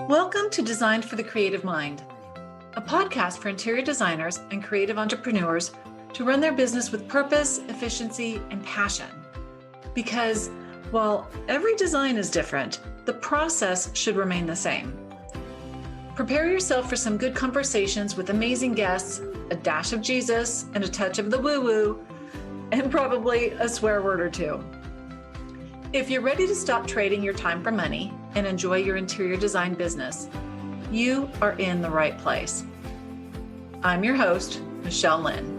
Welcome to Designed for the Creative Mind, a podcast for interior designers and creative entrepreneurs to run their business with purpose, efficiency, and passion. Because while every design is different, the process should remain the same. Prepare yourself for some good conversations with amazing guests, a dash of Jesus and a touch of the woo-woo, and probably a swear word or two. If you're ready to stop trading your time for money and enjoy your interior design business, you are in the right place. I'm your host, Michelle Lynne.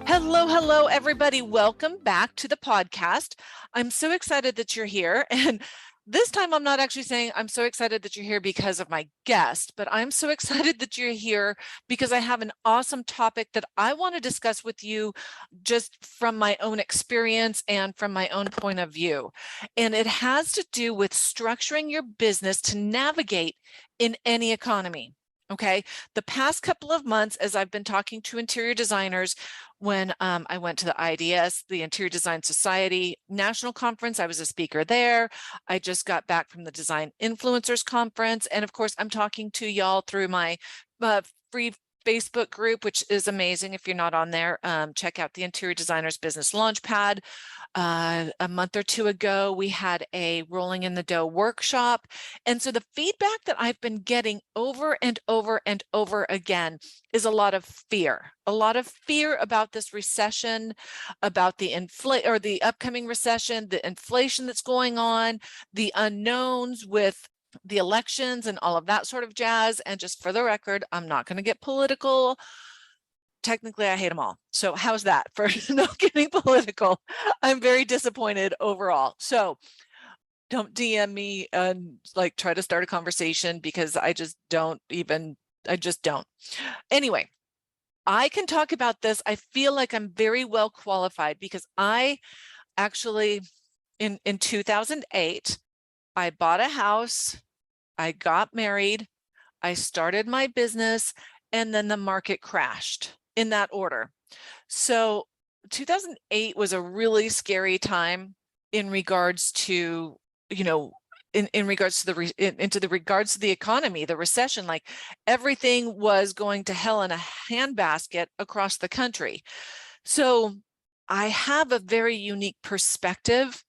Hello, everybody. Welcome back to the podcast. I'm so excited that you're here. And this time I'm not actually saying I'm so excited that you're here because of my guest, but I'm so excited that you're here because I have an awesome topic that I want to discuss with you just from my own experience and from my own point of view. And it has to do with structuring your business to navigate in any economy. Okay, the past couple of months, as I've been talking to interior designers, when I went to the IDS, the Interior Design Society National Conference, I was a speaker there. I just got back from the Design Influencers Conference. And of course, I'm talking to y'all through my free Facebook group, which is amazing. If you're not on there, check out the Interior Designers Business Launchpad. A month or two ago, we had a Rolling in the Dough workshop. And so the feedback that I've been getting over and over and over again is a lot of fear about this recession, about the upcoming recession, the inflation that's going on, the unknowns with the elections and all of that sort of jazz. And just for the record, I'm not going to get political. Technically, I hate them all. So how's that for not getting political? I'm very disappointed overall. So don't DM me and try to start a conversation because I just don't. Anyway, I can talk about this. I feel like I'm very well qualified because I actually, in 2008, I bought a house, I got married, I started my business, and then the market crashed. In that order. So 2008 was a really scary time in regards to, in regards to the economy, the recession, like everything was going to hell in a handbasket across the country. So I have a very unique perspective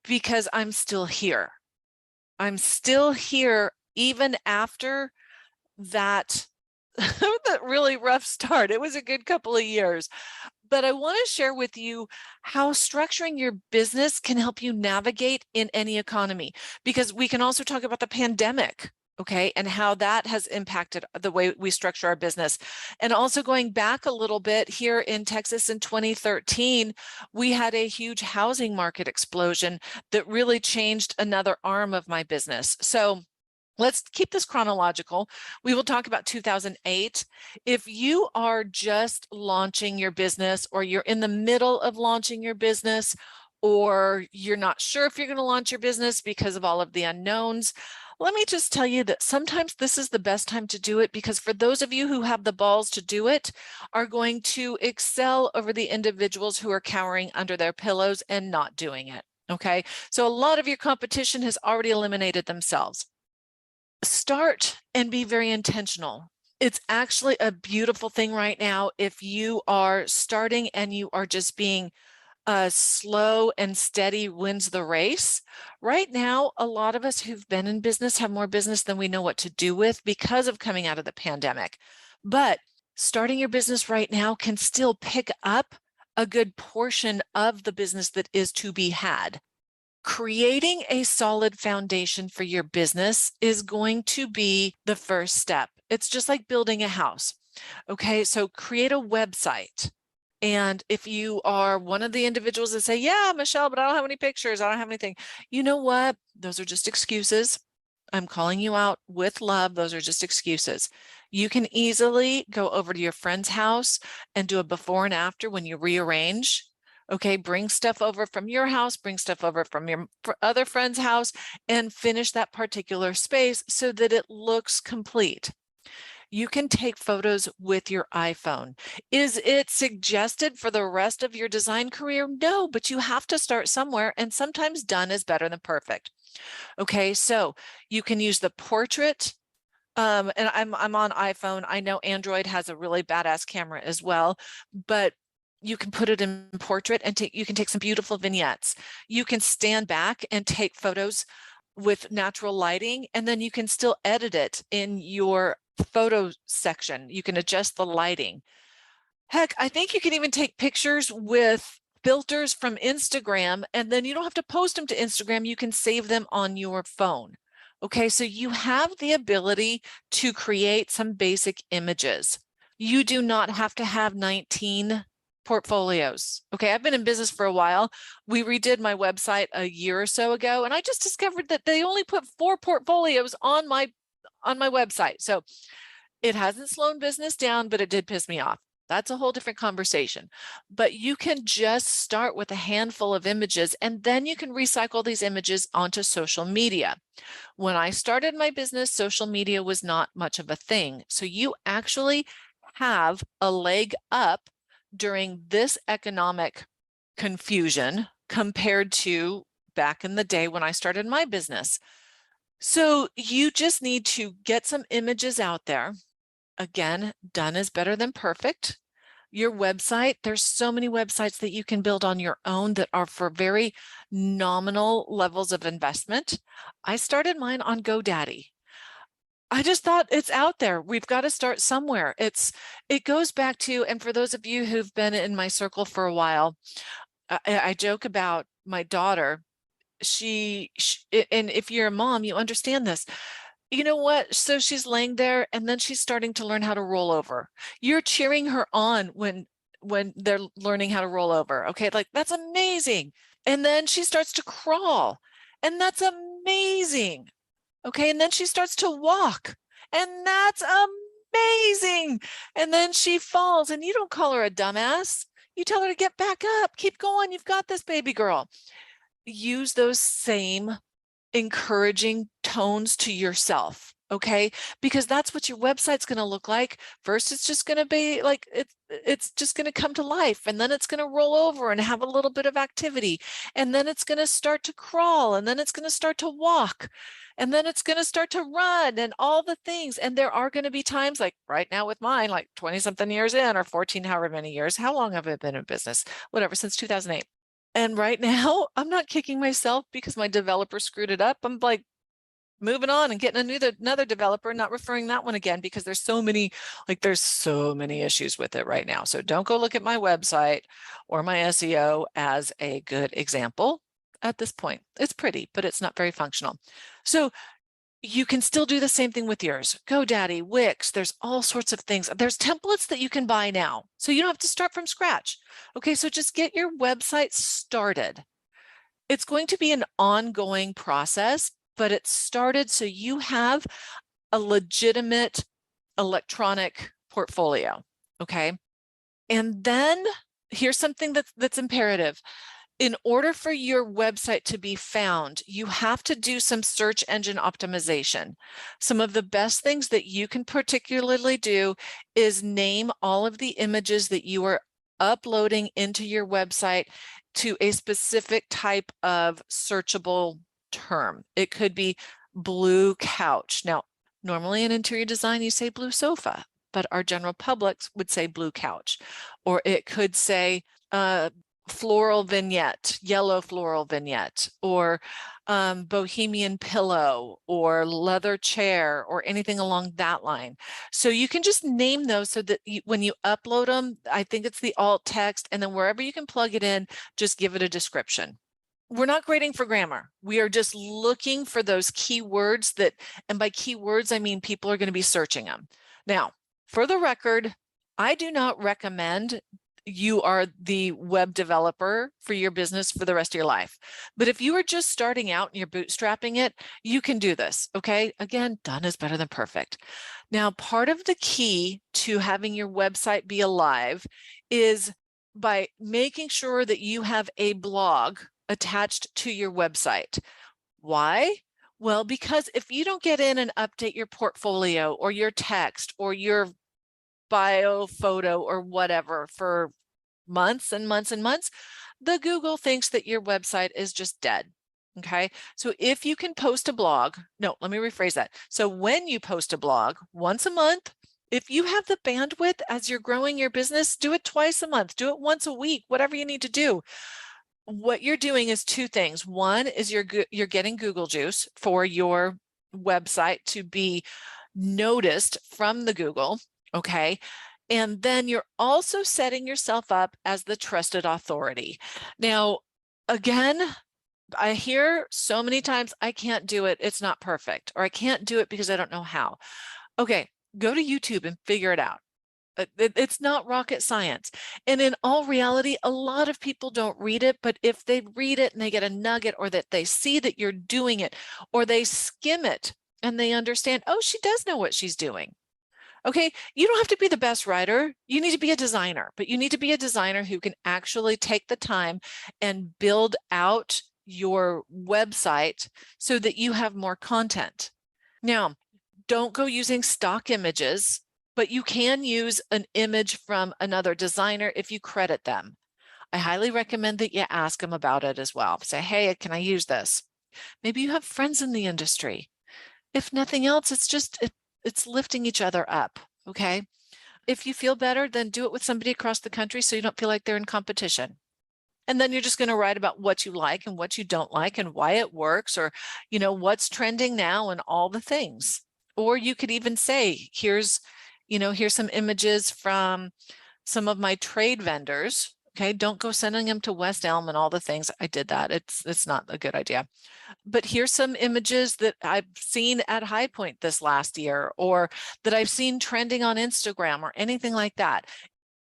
because I'm still here. I'm still here even after that that really rough start. It was a good couple of years, but I want to share with you how structuring your business can help you navigate in any economy, because we can also talk about the pandemic, okay, and how that has impacted the way we structure our business. And also going back a little bit, here in Texas in 2013, we had a huge housing market explosion that really changed another arm of my business. So let's keep this chronological. We will talk about 2008. If you are just launching your business, or you're in the middle of launching your business, or you're not sure if you're going to launch your business because of all of the unknowns, let me just tell you that sometimes this is the best time to do it, because for those of you who have the balls to do it, are going to excel over the individuals who are cowering under their pillows and not doing it. Okay, so a lot of your competition has already eliminated themselves. Start and be very intentional. It's actually a beautiful thing right now if you are starting and you are just being slow and steady wins the race. Right now, a lot of us who've been in business have more business than we know what to do with because of coming out of the pandemic. But starting your business right now can still pick up a good portion of the business that is to be had. Creating a solid foundation for your business is going to be the first step. It's just like building a house. Okay, so create a website. And if you are one of the individuals that say, yeah, Michelle, but I don't have any pictures, I don't have anything. You know what? Those are just excuses. I'm calling you out with love. Those are just excuses. You can easily go over to your friend's house and do a before and after when you rearrange. Okay, bring stuff over from your house, bring stuff over from your other friend's house, and finish that particular space so that it looks complete. You can take photos with your iPhone. Is it suggested for the rest of your design career? No, but you have to start somewhere, and sometimes done is better than perfect. Okay, so you can use the portrait. And I'm on iPhone. I know Android has a really badass camera as well, but you can put it in portrait and you can take some beautiful vignettes. You can stand back and take photos with natural lighting, and then you can still edit it in your photo section. You can adjust the lighting. Heck, I think you can even take pictures with filters from Instagram, and then you don't have to post them to Instagram. You can save them on your phone. Okay, so you have the ability to create some basic images. You do not have to have 19 portfolios. Okay, I've been in business for a while. We redid my website a year or so ago, and I just discovered that they only put 4 portfolios on my website. So it hasn't slowed business down, but it did piss me off. That's a whole different conversation. But you can just start with a handful of images, and then you can recycle these images onto social media. When I started my business, social media was not much of a thing. So you actually have a leg up during this economic confusion compared to back in the day when I started my business. So you just need to get some images out there. Again, done is better than perfect. Your website, there's so many websites that you can build on your own that are for very nominal levels of investment. I started mine on GoDaddy. I just thought it's out there. We've got to start somewhere. It goes back to, and for those of you who've been in my circle for a while, I joke about my daughter. And if you're a mom, you understand this. You know what? So she's laying there, and then she's starting to learn how to roll over. You're cheering her on when they're learning how to roll over. Okay, like that's amazing. And then she starts to crawl, and that's amazing. Okay, and then she starts to walk, and that's amazing. And then she falls, and you don't call her a dumbass. You tell her to get back up, keep going. You've got this, baby girl. Use those same encouraging tones to yourself, okay? Because that's what your website's going to look like. First, it's just going to be like, it's just going to come to life, and then it's going to roll over and have a little bit of activity, and then it's going to start to crawl, and then it's going to start to walk, and then it's going to start to run, and all the things. And there are going to be times, like right now with mine, like 20 something years in, or 14, however many years. How long have I been in business? Whatever, since 2008. And right now, I'm not kicking myself because my developer screwed it up. I'm like moving on and getting another developer, not referring that one again, because there's so many issues with it right now. So don't go look at my website or my SEO as a good example at this point. It's pretty, but it's not very functional. So you can still do the same thing with yours. GoDaddy, Wix, there's all sorts of things. There's templates that you can buy now, so you don't have to start from scratch. Okay, so just get your website started. It's going to be an ongoing process, but it's started so you have a legitimate electronic portfolio, okay? And then here's something that's imperative. In order for your website to be found, you have to do some search engine optimization. Some of the best things that you can particularly do is name all of the images that you are uploading into your website to a specific type of searchable term. It could be blue couch. Now, normally in interior design, you say blue sofa, but our general public would say blue couch. Or it could say floral vignette, yellow floral vignette, or bohemian pillow, or leather chair, or anything along that line. So you can just name those so that when you upload them, I think it's the alt text, and then wherever you can plug it in, just give it a description. We're not grading for grammar. We are just looking for those keywords that, and by keywords, I mean people are going to be searching them. Now, for the record, I do not recommend you are the web developer for your business for the rest of your life. But if you are just starting out and you're bootstrapping it, you can do this, okay? Again, done is better than perfect. Now, part of the key to having your website be alive is by making sure that you have a blog attached to your website. Why? Well, because if you don't get in and update your portfolio or your text or your bio photo or whatever for months and months and months, the Google thinks that your website is just dead. Okay. So if you can post a blog, no, let me rephrase that. So when you post a blog once a month, if you have the bandwidth as you're growing your business, do it twice a month, do it once a week, whatever you need to do. What you're doing is two things. One is you're getting Google juice for your website to be noticed from the Google, okay? And then you're also setting yourself up as the trusted authority. Now, again, I hear so many times, I can't do it, it's not perfect, or I can't do it because I don't know how. Okay, go to YouTube and figure it out. It's not rocket science. And in all reality, a lot of people don't read it, but if they read it and they get a nugget, or that they see that you're doing it, or they skim it and they understand, oh, she does know what she's doing. Okay, you don't have to be the best writer. You need to be a designer, but you need to be a designer who can actually take the time and build out your website so that you have more content. Now, don't go using stock images, but you can use an image from another designer if you credit them. I highly recommend that you ask them about it as well. Say, hey, can I use this? Maybe you have friends in the industry. If nothing else, it's lifting each other up, okay? If you feel better, then do it with somebody across the country so you don't feel like they're in competition. And then you're just going to write about what you like and what you don't like and why it works, or, what's trending now and all the things. Or you could even say, here's some images from some of my trade vendors. Okay, don't go sending them to West Elm and all the things. I did that. It's not a good idea. But here's some images that I've seen at High Point this last year, or that I've seen trending on Instagram or anything like that.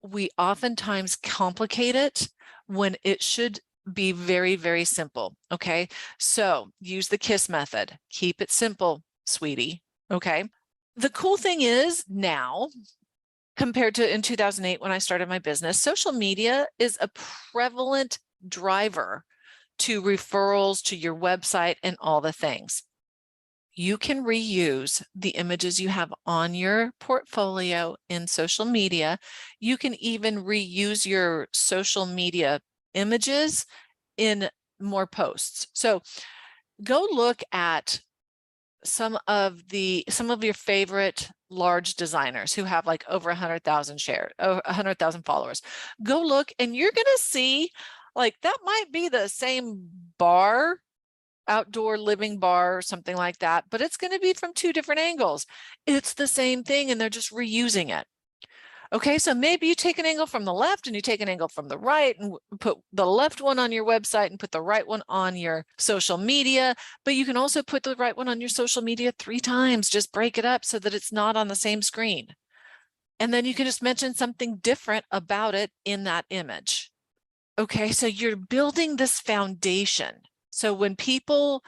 We oftentimes complicate it when it should be very, very simple. Okay, so use the KISS method. Keep it simple, sweetie. Okay. The cool thing is now, compared to in 2008 when I started my business, social media is a prevalent driver to referrals to your website and all the things. You can reuse the images you have on your portfolio in social media. You can even reuse your social media images in more posts. So go look at some of your favorite large designers who have like over 100,000 shares, 100,000 followers. Go look and you're going to see like that might be the same bar, outdoor living bar or something like that, but it's going to be from two different angles. It's the same thing and they're just reusing it. Okay, so maybe you take an angle from the left and you take an angle from the right and put the left one on your website and put the right one on your social media, but you can also put the right one on your social media 3 times, just break it up so that it's not on the same screen. And then you can just mention something different about it in that image. Okay, so you're building this foundation. So when people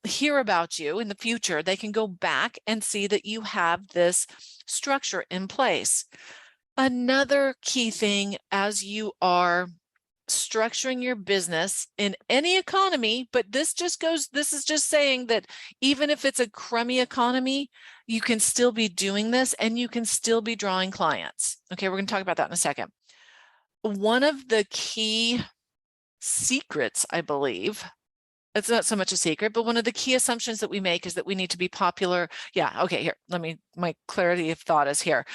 hear about you in the future, they can go back and see that you have this structure in place. Another key thing as you are structuring your business in any economy, but this is just saying that even if it's a crummy economy, you can still be doing this and you can still be drawing clients. Okay, we're going to talk about that in a second. One of the key secrets, I believe, it's not so much a secret, but one of the key assumptions that we make is that we need to be popular. Yeah, okay, here, my clarity of thought is here.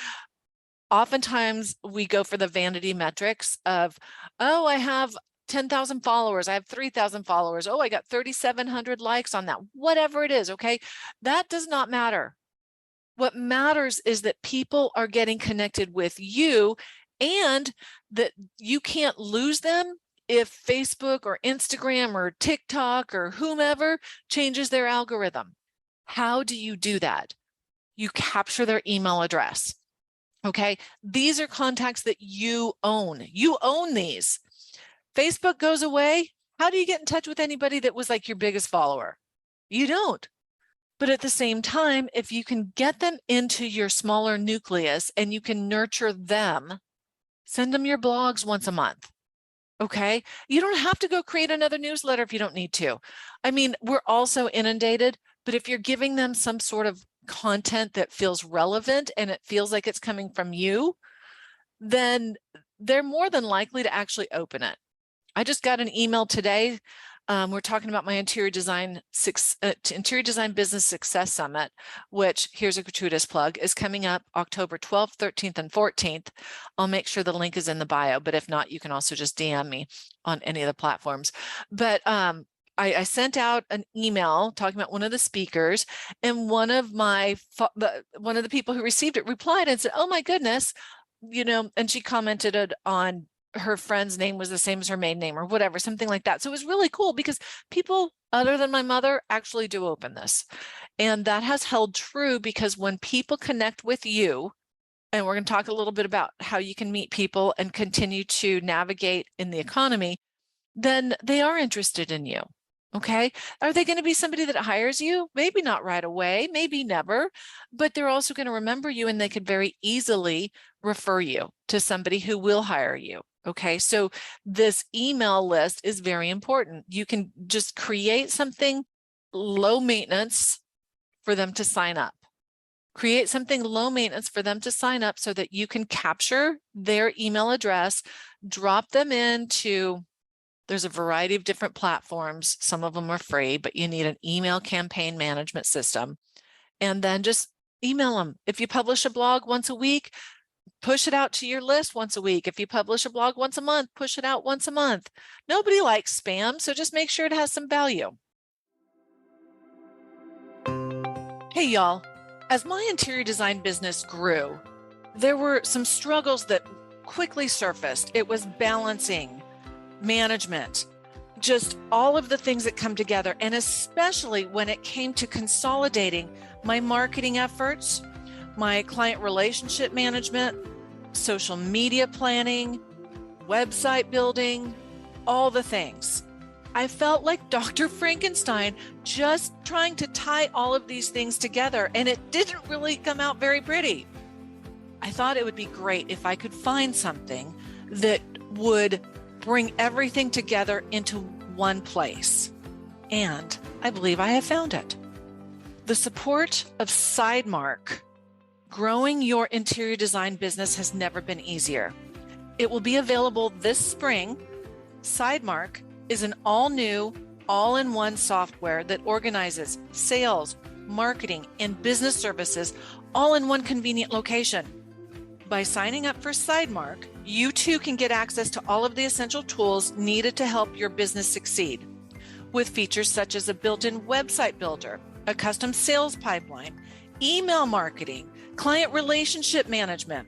Oftentimes we go for the vanity metrics of, oh, I have 10,000 followers, I have 3,000 followers, oh, I got 3,700 likes on that, whatever it is, okay? That does not matter. What matters is that people are getting connected with you and that you can't lose them if Facebook or Instagram or TikTok or whomever changes their algorithm. How do you do that? You capture their email address. Okay, these are contacts that you own. You own these. Facebook goes away. How do you get in touch with anybody that was like your biggest follower? You don't. But at the same time, if you can get them into your smaller nucleus and you can nurture them, send them your blogs once a month. Okay. You don't have to go create another newsletter if you don't need to. I mean, we're also inundated, but if you're giving them some sort of content that feels relevant and it feels like it's coming from you, then they're more than likely to actually open it. I just got an email today. We're talking about my interior design business success summit, which, here's a gratuitous plug, is coming up October 12th, 13th, and 14th. I'll make sure the link is in the bio, but if not, you can also just DM me on any of the platforms. But I sent out an email talking about one of the speakers, and one of the people who received it replied and said, "Oh my goodness," and she commented on her friend's name was the same as her maiden name or whatever, something like that. So it was really cool because people other than my mother actually do open this. And that has held true because when people connect with you, and we're going to talk a little bit about how you can meet people and continue to navigate in the economy, then they are interested in you. Okay. Are they going to be somebody that hires you? Maybe not right away, maybe never, but they're also going to remember you, and they could very easily refer you to somebody who will hire you. Okay. So this email list is very important. You can just create something low maintenance for them to sign up. Create something low maintenance for them to sign up so that you can capture their email address, drop them into, there's a variety of different platforms. Some of them are free, but you need an email campaign management system. And then just email them. If you publish a blog once a week, push it out to your list once a week. If you publish a blog once a month, push it out once a month. Nobody likes spam, so just make sure it has some value. Hey, y'all. As my interior design business grew, there were some struggles that quickly surfaced. It was balancing, management, just all of the things that come together. And especially when it came to consolidating my marketing efforts, my client relationship management, social media planning, website building, all the things. I felt like Dr. Frankenstein just trying to tie all of these things together, and it didn't really come out very pretty. I thought it would be great if I could find something that would bring everything together into one place. And I believe I have found it. The support of Sidemark. Growing your interior design business has never been easier. It will be available this spring. Sidemark is an all-new, all-in-one software that organizes sales, marketing, and business services all in one convenient location. By signing up for Sidemark, you too can get access to all of the essential tools needed to help your business succeed, with features such as a built-in website builder, a custom sales pipeline, email marketing, client relationship management,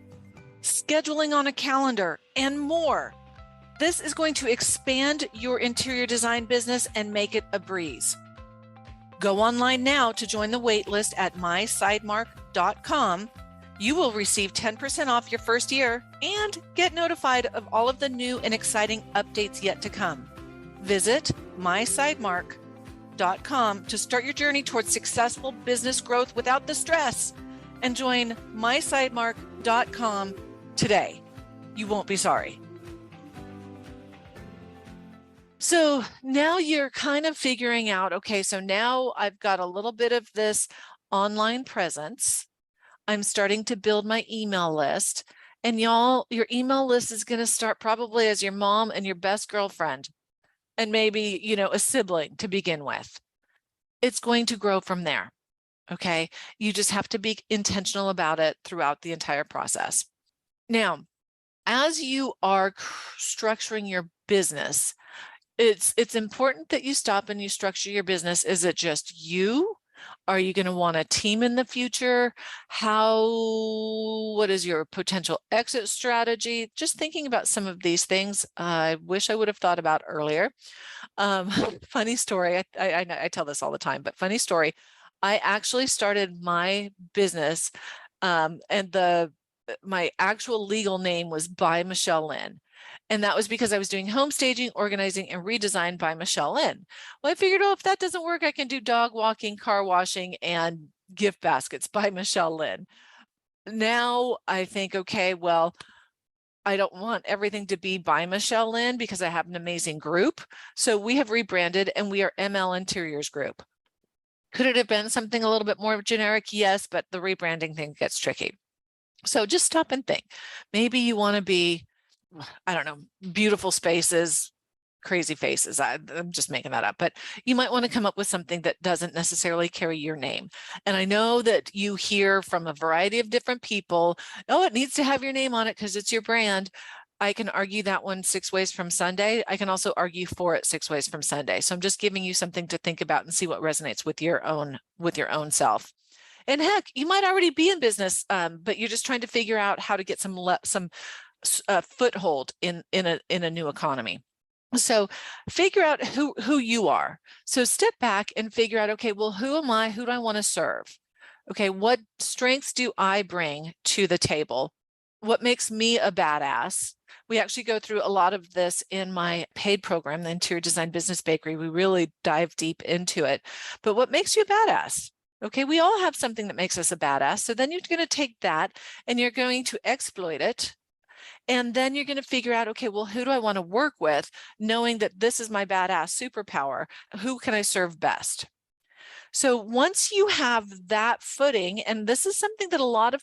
scheduling on a calendar, and more. This is going to expand your interior design business and make it a breeze. Go online now to join the waitlist at mysidemark.com. You will receive 10% off your first year and get notified of all of the new and exciting updates yet to come. Visit mysidemark.com to start your journey towards successful business growth without the stress, and join mysidemark.com today. You won't be sorry. So now you're kind of figuring out, okay, so now I've got a little bit of this online presence. I'm starting to build my email list, and y'all, your email list is going to start probably as your mom and your best girlfriend, and maybe, a sibling to begin with. It's going to grow from there. Okay. You just have to be intentional about it throughout the entire process. Now, as you are structuring your business, it's important that you stop and you structure your business. Is it just you? Are you going to want a team in the future? What is your potential exit strategy? Just thinking about some of these things, I wish I would have thought about earlier. Funny story. I tell this all the time, but funny story. I actually started my business, and my actual legal name was by Michelle Lynne. And that was because I was doing home staging, organizing, and redesign by Michelle Lynne. Well, I figured, if that doesn't work, I can do dog walking, car washing, and gift baskets by Michelle Lynne. Now I think, okay, well, I don't want everything to be by Michelle Lynne because I have an amazing group. So we have rebranded and we are ML Interiors Group. Could it have been something a little bit more generic? Yes, but the rebranding thing gets tricky. So just stop and think. Maybe you want to be, I don't know, beautiful spaces, crazy faces. I'm just making that up, but you might want to come up with something that doesn't necessarily carry your name. And I know that you hear from a variety of different people, oh, it needs to have your name on it because it's your brand. I can argue that one 6 ways from Sunday. I can also argue for it 6 ways from Sunday. So I'm just giving you something to think about and see what resonates with your own self. And heck, you might already be in business, but you're just trying to figure out how to get some foothold in a new economy. So figure out who you are. So step back and figure out, okay, well, who am I? Who do I want to serve? Okay, what strengths do I bring to the table? What makes me a badass? We actually go through a lot of this in my paid program, the Interior Design Business Bakery. We really dive deep into it. But what makes you a badass? Okay, we all have something that makes us a badass. So then you're going to take that and you're going to exploit it. And then you're going to figure out, okay, well, who do I want to work with, knowing that this is my badass superpower? Who can I serve best? So once you have that footing, and this is something that a lot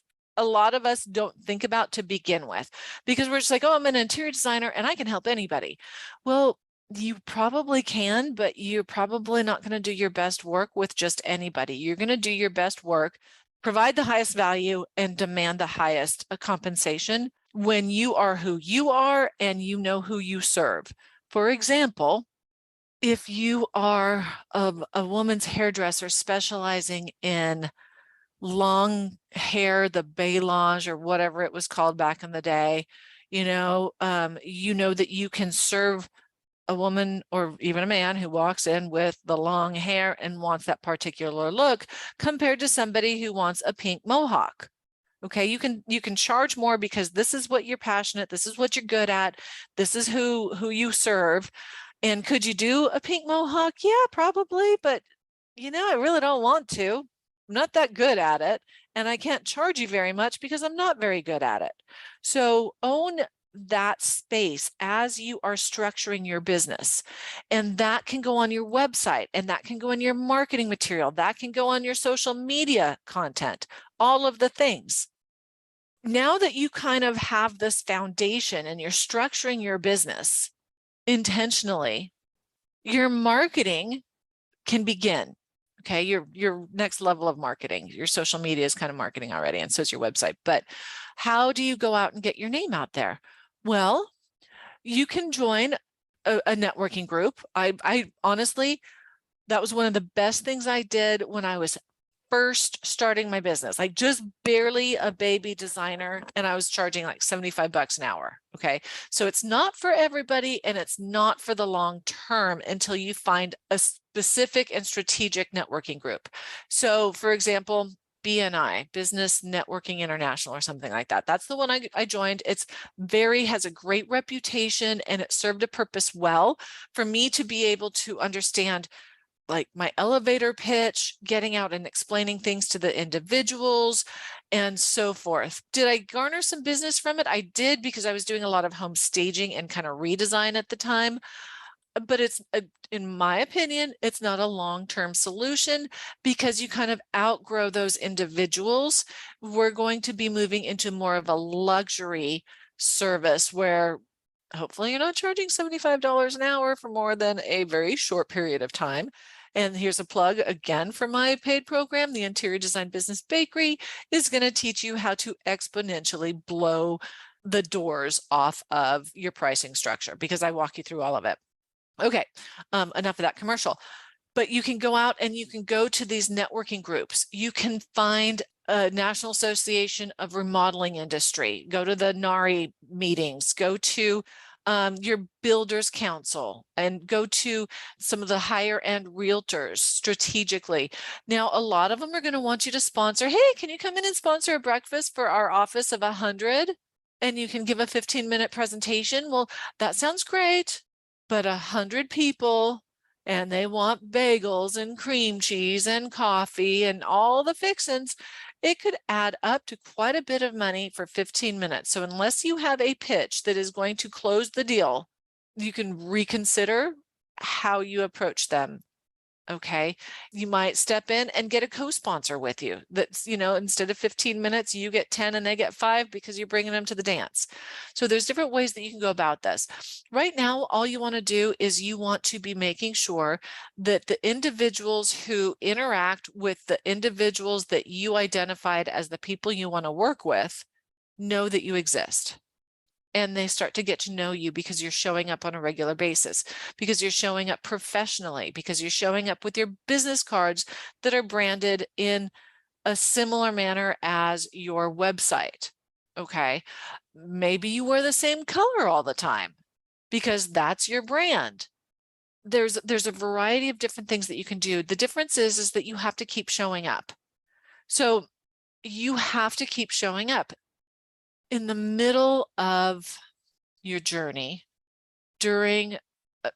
of us don't think about to begin with, because we're just like, oh, I'm an interior designer and I can help anybody. Well, you probably can, but you're probably not going to do your best work with just anybody. You're going to do your best work, provide the highest value, and demand the highest compensation when you are who you are and you know who you serve. For example, if you are a woman's hairdresser specializing in long hair, the balayage or whatever it was called back in the day, you know that you can serve a woman or even a man who walks in with the long hair and wants that particular look compared to somebody who wants a pink mohawk. Okay, you can charge more because this is what you're passionate, this is what you're good at, this is who you serve. And could you do a pink mohawk? Yeah, probably, but I really don't want to. I'm not that good at it, and I can't charge you very much because I'm not very good at it. So own that space as you are structuring your business, and that can go on your website, and that can go in your marketing material, that can go on your social media content, all of the things. Now that you kind of have this foundation and you're structuring your business intentionally, your marketing can begin. Okay, your next level of marketing, your social media is kind of marketing already, and so is your website. But how do you go out and get your name out there? Well, you can join a networking group. I honestly, that was one of the best things I did when I was first starting my business, like just barely a baby designer, and I was charging like $75 an hour. Okay, so it's not for everybody, and it's not for the long term until you find a specific and strategic networking group. So for example, BNI, Business Networking International, or something like that. That's the one I joined. It's has a great reputation, and it served a purpose well for me to be able to understand like my elevator pitch, getting out and explaining things to the individuals and so forth. Did I garner some business from it? I did, because I was doing a lot of home staging and kind of redesign at the time. But it's, in my opinion, it's not a long-term solution, because you kind of outgrow those individuals. We're going to be moving into more of a luxury service where hopefully you're not charging $75 an hour for more than a very short period of time. And here's a plug again for my paid program. The Interior Design Business Bakery is going to teach you how to exponentially blow the doors off of your pricing structure, because I walk you through all of it. Okay, enough of that commercial. But you can go out and you can go to these networking groups. You can find a National Association of Remodeling Industry, go to the NARI meetings, go to your builders council, and go to some of the higher end realtors strategically. Now, a lot of them are going to want you to sponsor. Hey, can you come in and sponsor a breakfast for our office of 100? And you can give a 15-minute presentation. Well, that sounds great, but 100 people, and they want bagels and cream cheese and coffee and all the fixins. it could add up to quite a bit of money for 15 minutes. So unless you have a pitch that is going to close the deal, you can reconsider how you approach them. Okay, you might step in and get a co-sponsor with you. That's, instead of 15 minutes, you get 10 and they get 5 because you're bringing them to the dance. So there's different ways that you can go about this. Right now, all you want to do is you want to be making sure that the individuals who interact with the individuals that you identified as the people you want to work with know that you exist. And they start to get to know you because you're showing up on a regular basis, because you're showing up professionally, because you're showing up with your business cards that are branded in a similar manner as your website. Okay, maybe you wear the same color all the time because that's your brand. There's a variety of different things that you can do. The difference is that you have to keep showing up. So you have to keep showing up. In the middle of your journey, during,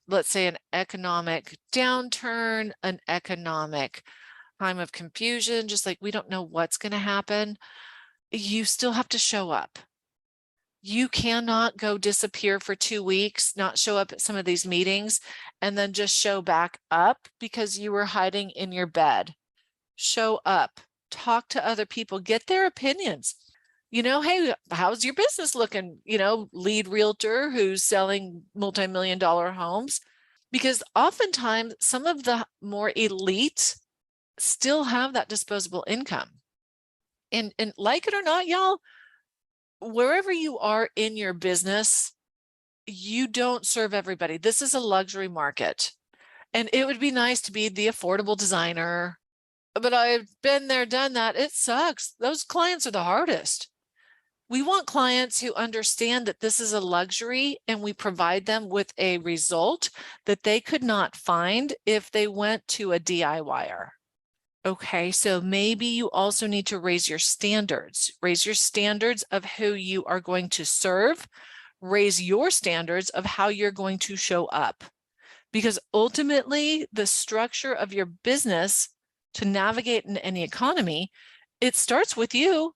let's say, an economic downturn, an economic time of confusion, just like we don't know what's going to happen, you still have to show up. You cannot go disappear for 2 weeks, not show up at some of these meetings, and then just show back up because you were hiding in your bed. Show up, talk to other people, get their opinions. Hey, how's your business looking? Lead realtor who's selling multi-million-dollar homes, because oftentimes some of the more elite still have that disposable income. And like it or not, y'all, wherever you are in your business, you don't serve everybody. This is a luxury market. And it would be nice to be the affordable designer, but I've been there, done that. It sucks. Those clients are the hardest. We want clients who understand that this is a luxury and we provide them with a result that they could not find if they went to a DIYer. Okay, so maybe you also need to raise your standards of who you are going to serve, raise your standards of how you're going to show up. Because ultimately, the structure of your business to navigate in any economy, it starts with you.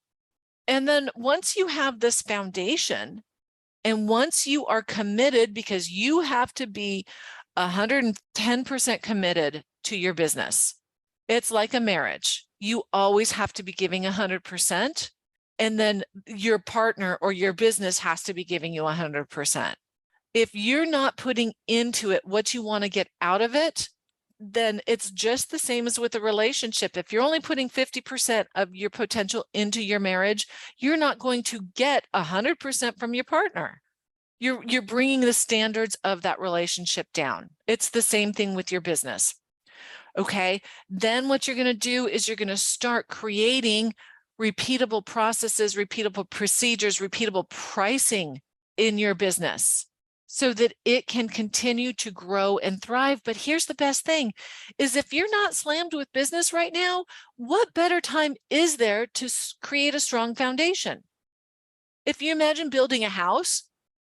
And then once you have this foundation, and once you are committed, because you have to be 110% committed to your business. It's like a marriage. You always have to be giving 100%, and then your partner or your business has to be giving you 100%. If you're not putting into it what you want to get out of it, then it's just the same as with a relationship. If you're only putting 50% of your potential into your marriage, you're not going to get 100% from your partner. You're bringing the standards of that relationship down. It's the same thing with your business. Okay, then what you're going to do is you're going to start creating repeatable processes, repeatable procedures, repeatable pricing in your business, so that it can continue to grow and thrive. But here's the best thing, is if you're not slammed with business right now, what better time is there to create a strong foundation? If you imagine building a house,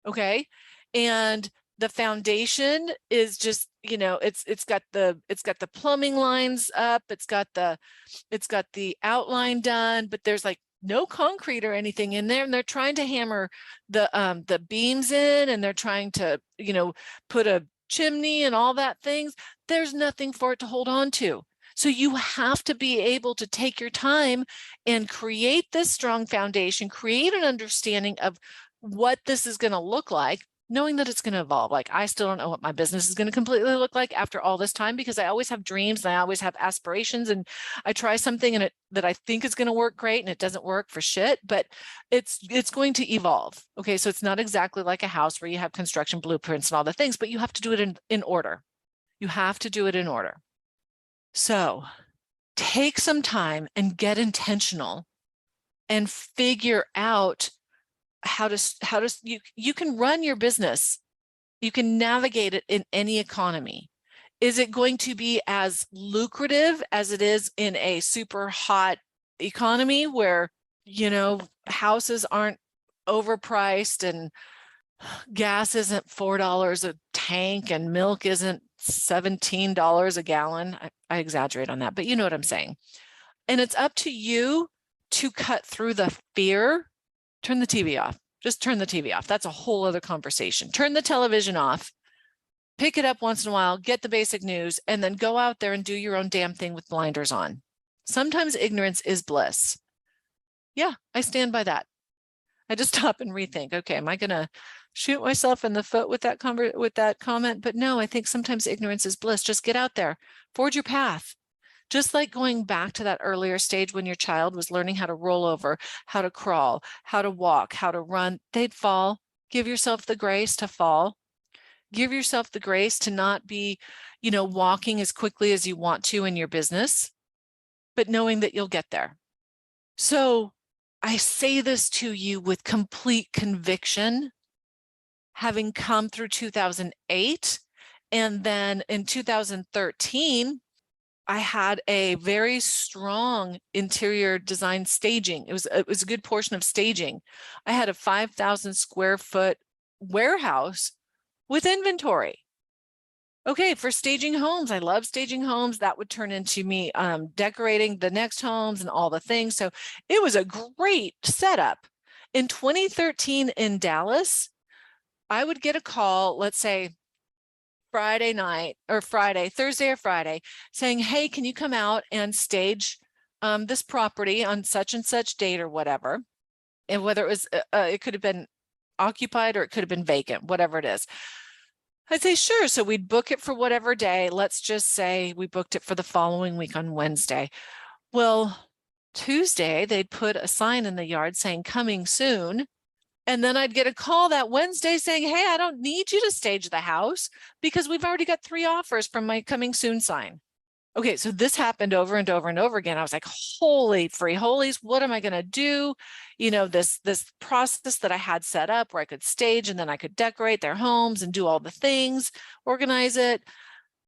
okay, and the foundation is just, it's got the plumbing lines up, it's got the outline done, but there's like no concrete or anything in there, and they're trying to hammer the beams in, and they're trying to, put a chimney and all that things. There's nothing for it to hold on to. So you have to be able to take your time and create this strong foundation, create an understanding of what this is going to look like, knowing that it's going to evolve. Like, I still don't know what my business is going to completely look like after all this time, because I always have dreams and I always have aspirations, and I try something that I think is going to work great and it doesn't work for shit, but it's going to evolve. Okay, so it's not exactly like a house where you have construction blueprints and all the things, but you have to do it in order. You have to do it in order. So take some time and get intentional and figure out how to you can run your business. You can navigate it in any economy. Is it going to be as lucrative as it is in a super hot economy where, houses aren't overpriced and gas isn't $4 a tank and milk isn't $17 a gallon? I exaggerate on that, but you know what I'm saying. And it's up to you to cut through the fear, turn the TV off. Just turn the TV off. That's a whole other conversation. Turn the television off, pick it up once in a while, get the basic news, and then go out there and do your own damn thing with blinders on. Sometimes ignorance is bliss. Yeah, I stand by that. I just stop and rethink, okay, am I going to shoot myself in the foot with that comment? But no, I think sometimes ignorance is bliss. Just get out there, forge your path. Just like going back to that earlier stage when your child was learning how to roll over, how to crawl, how to walk, how to run, they'd fall. Give yourself the grace to fall. Give yourself the grace to not be, walking as quickly as you want to in your business, but knowing that you'll get there. So I say this to you with complete conviction, having come through 2008, and then in 2013, I had a very strong interior design staging. It was a good portion of staging. I had a 5,000 square foot warehouse with inventory. Okay, for staging homes, I love staging homes. That would turn into me decorating the next homes and all the things. So it was a great setup. In 2013 in Dallas, I would get a call, let's say Thursday or Friday, saying, hey, can you come out and stage this property on such and such date or whatever? And whether it was, it could have been occupied or it could have been vacant, whatever it is. I'd say, sure. So we'd book it for whatever day. Let's just say we booked it for the following week on Wednesday. Well, Tuesday, they'd put a sign in the yard saying coming soon. And then I'd get a call that Wednesday saying, hey, I don't need you to stage the house because we've already got 3 offers from my coming soon sign. Okay, so this happened over and over and over again. I was like, holy free holies, what am I going to do? This process that I had set up where I could stage and then I could decorate their homes and do all the things, organize it,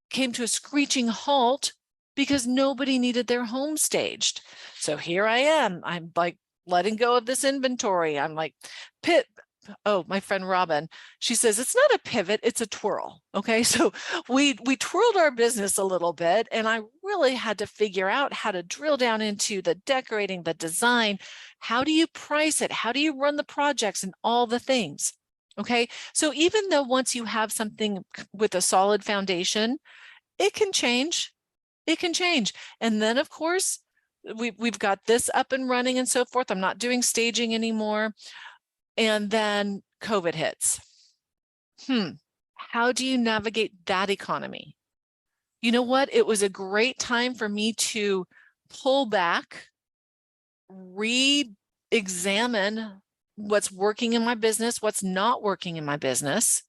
came to a screeching halt because nobody needed their home staged. So here I am. I'm like letting go of this inventory. I'm like, my friend Robin, she says, it's not a pivot, it's a twirl. Okay. So we twirled our business a little bit, and I really had to figure out how to drill down into the decorating, the design. How do you price it? How do you run the projects and all the things? Okay. So even though once you have something with a solid foundation, it can change. It can change. And then of course, we've got this up and running and so forth. I'm not doing staging anymore. And then COVID hits. How do you navigate that economy? You know what? It was a great time for me to pull back, re-examine what's working in my business, what's not working in my business,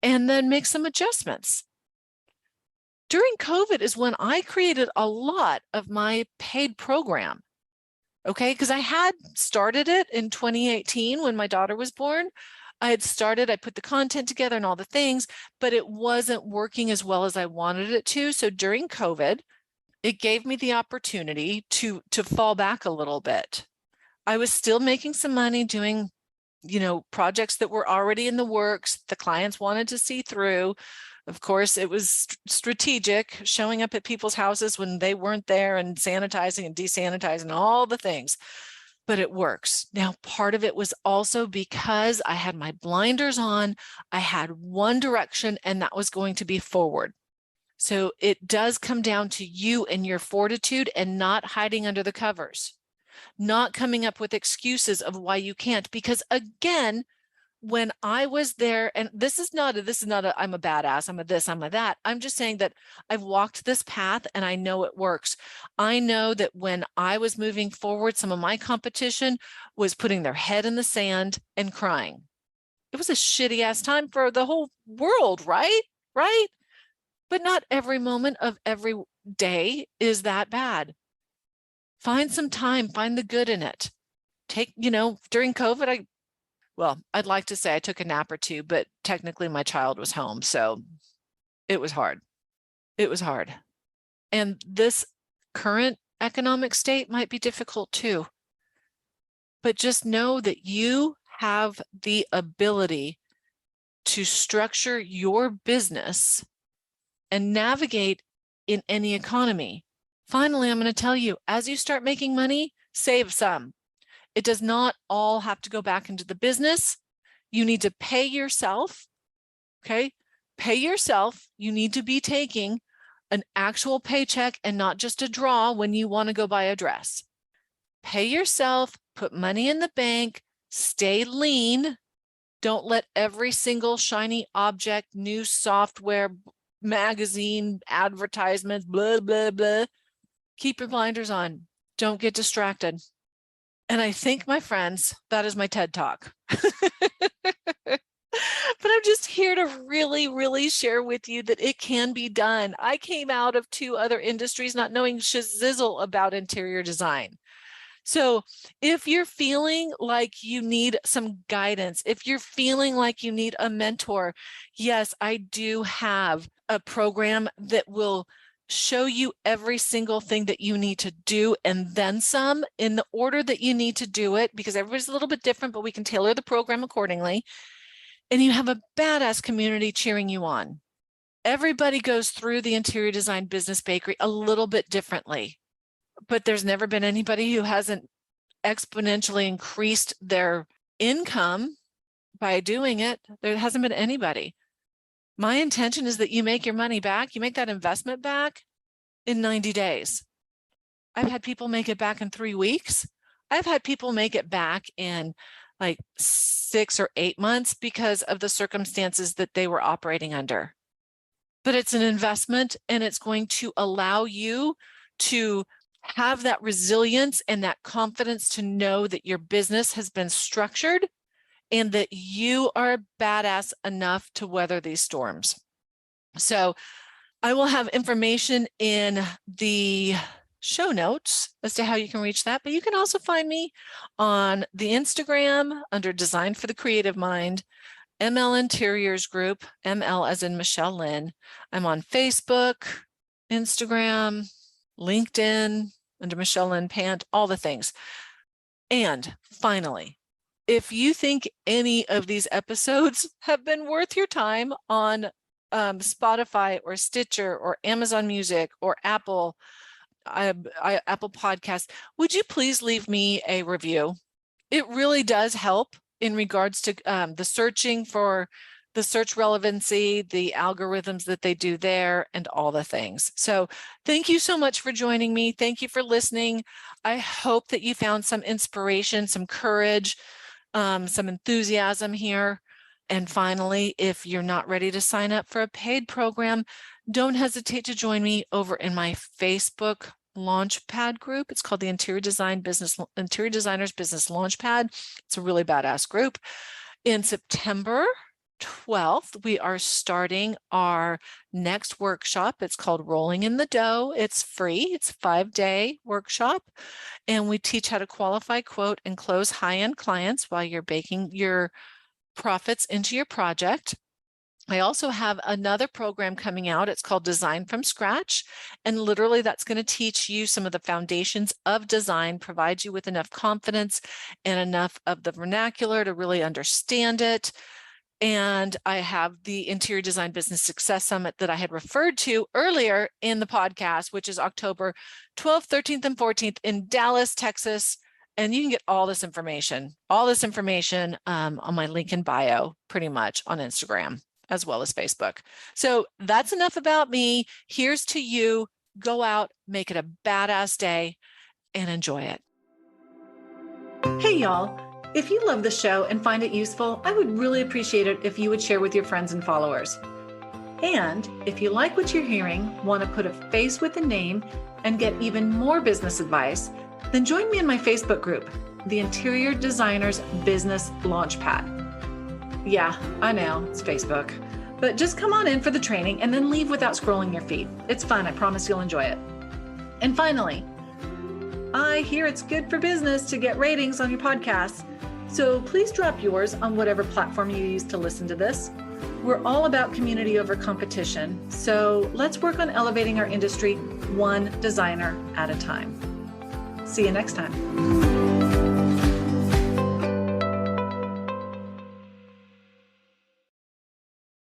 and then make some adjustments. During COVID is when I created a lot of my paid program. Okay, because I had started it in 2018 when my daughter was born. I put the content together and all the things, but it wasn't working as well as I wanted it to. So during COVID, it gave me the opportunity to fall back a little bit. I was still making some money doing, projects that were already in the works. The clients wanted to see through. Of course, it was strategic, showing up at people's houses when they weren't there and sanitizing and desanitizing, all the things, but it works. Now, part of it was also because I had my blinders on, I had one direction, and that was going to be forward. So it does come down to you and your fortitude and not hiding under the covers, not coming up with excuses of why you can't, because again, when I was there, and this is not a I'm a badass, I'm a this, I'm a that. I'm just saying that I've walked this path and I know it works. I know that when I was moving forward, some of my competition was putting their head in the sand and crying. It was a shitty ass time for the whole world, right? Right? But not every moment of every day is that bad. Find some time, find the good in it. During COVID, I'd like to say I took a nap or two, but technically my child was home. So it was hard. It was hard. And this current economic state might be difficult too. But just know that you have the ability to structure your business and navigate in any economy. Finally, I'm going to tell you, as you start making money, save some. It does not all have to go back into the business. You need to pay yourself, okay? Pay yourself. You need to be taking an actual paycheck and not just a draw when you want to go buy a dress. Pay yourself, put money in the bank, stay lean. Don't let every single shiny object, new software, magazine, advertisements, blah, blah, blah. Keep your blinders on. Don't get distracted. And I think, my friends, that is my TED Talk. But I'm just here to really, really share with you that it can be done. I came out of 2 other industries not knowing shizzle about interior design. So if you're feeling like you need some guidance, if you're feeling like you need a mentor, yes, I do have a program that will show you every single thing that you need to do and then some in the order that you need to do it, because everybody's a little bit different, but we can tailor the program accordingly. And you have a badass community cheering you on. Everybody goes through the interior design business bakery a little bit differently, but there's never been anybody who hasn't exponentially increased their income by doing it. There hasn't been anybody. My intention is that you make your money back, you make that investment back in 90 days. I've had people make it back in 3 weeks. I've had people make it back in like 6 or 8 months because of the circumstances that they were operating under. But it's an investment, and it's going to allow you to have that resilience and that confidence to know that your business has been structured and that you are badass enough to weather these storms. So I will have information in the show notes as to how you can reach that, but you can also find me on the Instagram under Design for the Creative Mind, ML Interiors Group, ML as in Michelle Lynne. I'm on Facebook, Instagram, LinkedIn, under Michelle Lynne Pant, all the things. And finally, if you think any of these episodes have been worth your time on Spotify or Stitcher or Amazon Music or Apple Podcasts, would you please leave me a review? It really does help in regards to the searching for the search relevancy, the algorithms that they do there, and all the things. So thank you so much for joining me. Thank you for listening. I hope that you found some inspiration, some courage, some enthusiasm here. And finally, if you're not ready to sign up for a paid program, don't hesitate to join me over in my Facebook Launchpad group. It's called the Interior Designers Business Launchpad. It's a really badass group. In September 12th, we are starting our next workshop. It's called Rolling in the Dough. It's free. It's a 5-day workshop. And we teach how to qualify, quote, and close high-end clients while you're baking your profits into your project. I also have another program coming out. It's called Design from Scratch. And literally that's going to teach you some of the foundations of design, provide you with enough confidence and enough of the vernacular to really understand it. And I have the Interior Design Business Success Summit that I had referred to earlier in the podcast, which is October 12th, 13th, and 14th in Dallas, Texas. And you can get all this information on my link in bio, pretty much on Instagram, as well as Facebook. So that's enough about me. Here's to you. Go out, make it a badass day, and enjoy it. Hey, y'all. If you love the show and find it useful, I would really appreciate it if you would share with your friends and followers. And if you like what you're hearing, want to put a face with a name, and get even more business advice, then join me in my Facebook group, the Interior Designers Business Launchpad. Yeah, I know, it's Facebook. But just come on in for the training and then leave without scrolling your feed. It's fun, I promise you'll enjoy it. And finally, I hear it's good for business to get ratings on your podcasts. So please drop yours on whatever platform you use to listen to this. We're all about community over competition. So let's work on elevating our industry one designer at a time. See you next time.